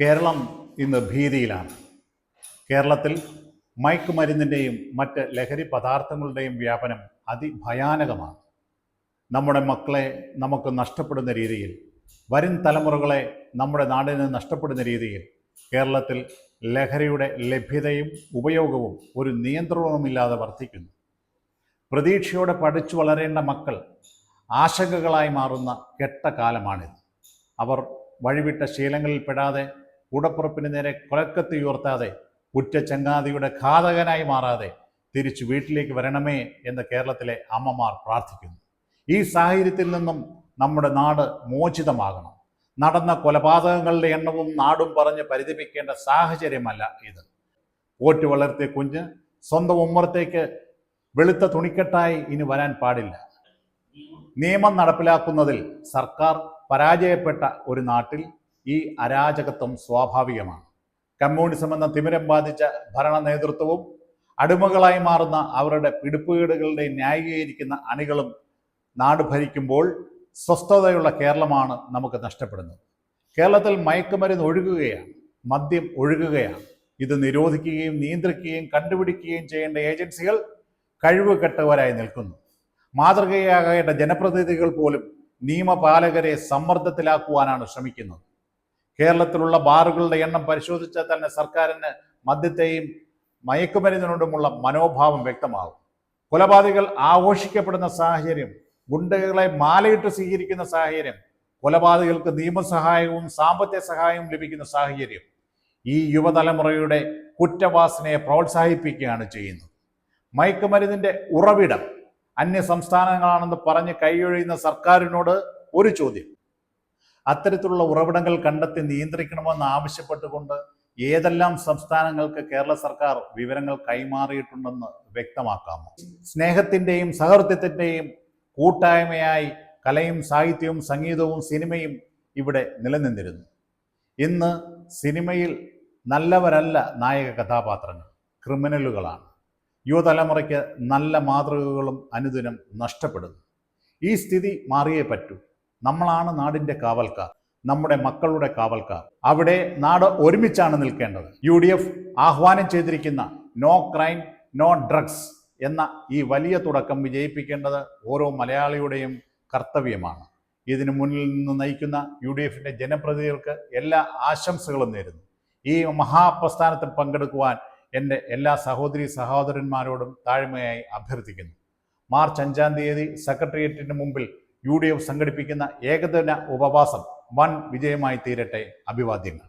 കേരളം ഇന്ന് ഭീതിയിലാണ്. കേരളത്തിൽ മയക്കുമരുന്നിൻ്റെയും മറ്റ് ലഹരി പദാർത്ഥങ്ങളുടെയും വ്യാപനം അതിഭയാനകമാണ്. നമ്മുടെ മക്കളെ നമുക്ക് നഷ്ടപ്പെടുന്ന രീതിയിൽ, വരും തലമുറകളെ നമ്മുടെ നാടിന് നഷ്ടപ്പെടുന്ന രീതിയിൽ കേരളത്തിൽ ലഹരിയുടെ ലഭ്യതയും ഉപയോഗവും ഒരു നിയന്ത്രണവുമില്ലാതെ വർദ്ധിക്കുന്നു. പ്രതീക്ഷയോടെ പഠിച്ചു വളരേണ്ട മക്കൾ ആശങ്കകളായി മാറുന്ന കെട്ട കാലമാണിത്. അവർ വഴിവിട്ട ശീലങ്ങളിൽ പെടാതെ, കൂടപ്പുറപ്പിന് നേരെ കൊലക്കത്തി ഉയർത്താതെ, കുറ്റച്ചങ്ങാതിയുടെ ഘാതകനായി മാറാതെ തിരിച്ചു വീട്ടിലേക്ക് വരണമേ എന്ന് കേരളത്തിലെ അമ്മമാർ പ്രാർത്ഥിക്കുന്നു. ഈ സാഹചര്യത്തിൽ നിന്നും നമ്മുടെ നാട് മോചിതമാകണം. നടന്ന കൊലപാതകങ്ങളുടെ എണ്ണവും നാടും പറഞ്ഞ് പരിതപിക്കേണ്ട സാഹചര്യമല്ല ഇത്. പോറ്റു വളർത്തിയ കുഞ്ഞ് സ്വന്തം ഉമ്മറത്തേക്ക് വെളുത്ത തുണിക്കെട്ടായി ഇനി വരാൻ പാടില്ല. നിയമം നടപ്പിലാക്കുന്നതിൽ സർക്കാർ പരാജയപ്പെട്ട ഒരു നാട്ടിൽ ഈ അരാജകത്വം സ്വാഭാവികമാണ്. കമ്മ്യൂണിസം എന്ന തിമിരം ബാധിച്ച ഭരണ നേതൃത്വവും അടിമകളായി മാറുന്ന അവരുടെ പിടിപ്പുകേടുകളുടെ ന്യായീകരിക്കുന്ന അണികളും നാട് ഭരിക്കുമ്പോൾ സ്വസ്ഥതയുള്ള കേരളമാണ് നമുക്ക് നഷ്ടപ്പെടുന്നത്. കേരളത്തിൽ മയക്കുമരുന്ന് ഒഴുകുകയാണ്, മദ്യം ഒഴുകുകയാണ്. ഇത് നിരോധിക്കുകയും നിയന്ത്രിക്കുകയും കണ്ടുപിടിക്കുകയും ചെയ്യേണ്ട ഏജൻസികൾ കഴിവുകെട്ടവരായി നിൽക്കുന്നു. മാതൃകയാകേണ്ട ജനപ്രതിനിധികൾ പോലും നിയമപാലകരെ സമ്മർദ്ദത്തിലാക്കുവാനാണ് ശ്രമിക്കുന്നത്. കേരളത്തിലുള്ള ബാറുകളുടെ എണ്ണം പരിശോധിച്ചാൽ തന്നെ സർക്കാരിന് മദ്യത്തെയും മയക്കുമരുന്നിനോടുമുള്ള മനോഭാവം വ്യക്തമാകും. കൊലപാതകൾ ആഘോഷിക്കപ്പെടുന്ന സാഹചര്യം, ഗുണ്ടകളെ മാലയിട്ട് സ്വീകരിക്കുന്ന സാഹചര്യം, കൊലപാതകൾക്ക് നിയമസഹായവും സാമ്പത്തിക സഹായവും ലഭിക്കുന്ന സാഹചര്യം ഈ യുവതലമുറയുടെ കുറ്റവാസനയെ പ്രോത്സാഹിപ്പിക്കുകയാണ് ചെയ്യുന്നത്. മയക്കുമരുന്നിൻ്റെ ഉറവിടം അന്യ സംസ്ഥാനങ്ങളാണെന്ന് പറഞ്ഞ് കൈയൊഴിയുന്ന സർക്കാരിനോട് ഒരു ചോദ്യം: അത്തരത്തിലുള്ള ഉറവിടങ്ങൾ കണ്ടെത്തി നിയന്ത്രിക്കണമെന്ന് ആവശ്യപ്പെട്ടുകൊണ്ട് ഏതെല്ലാം സംസ്ഥാനങ്ങൾക്ക് കേരള സർക്കാർ വിവരങ്ങൾ കൈമാറിയിട്ടുണ്ടെന്ന് വ്യക്തമാക്കാമോ? സ്നേഹത്തിൻ്റെയും സൗഹൃദത്തിൻ്റെയും കൂട്ടായ്മയായി കലയും സാഹിത്യവും സംഗീതവും സിനിമയും ഇവിടെ നിലനിന്നിരുന്നു. ഇന്ന് സിനിമയിൽ നല്ലവരല്ല നായക കഥാപാത്രങ്ങൾ, ക്രിമിനലുകളാണ്. യുവതലമുറയ്ക്ക് നല്ല മാതൃകകളും അനുദിനം നഷ്ടപ്പെടുന്നു. ഈ സ്ഥിതി മാറിയേ പറ്റൂ. നമ്മളാണ് നാടിൻ്റെ കാവൽക്കാർ, നമ്മുടെ മക്കളുടെ കാവൽക്കാർ. അവിടെ നാട് ഒരുമിച്ചാണ് നിൽക്കേണ്ടത്. UDF ആഹ്വാനം ചെയ്തിരിക്കുന്ന നോ ക്രൈം നോ ഡ്രഗ്സ് എന്ന ഈ വലിയ തുടക്കം വിജയിപ്പിക്കേണ്ടത് ഓരോ മലയാളിയുടെയും കർത്തവ്യമാണ്. ഇതിനു മുന്നിൽ നിന്ന് നയിക്കുന്ന UDFിൻ്റെ ജനപ്രതിനിധികൾക്ക് എല്ലാ ആശംസകളും നേരുന്നു. ഈ മഹാപ്രസ്ഥാനത്തിൽ പങ്കെടുക്കുവാൻ എൻ്റെ എല്ലാ സഹോദരി സഹോദരന്മാരോടും താഴ്മയായി അഭ്യർത്ഥിക്കുന്നു. മാർച്ച് 5-ാം തീയതി സെക്രട്ടേറിയറ്റിന് മുമ്പിൽ UDF സംഘടിപ്പിക്കുന്ന ഏകദിന ഉപവാസം വൻ വിജയമായി തീരട്ടെ. അഭിവാദ്യങ്ങൾ.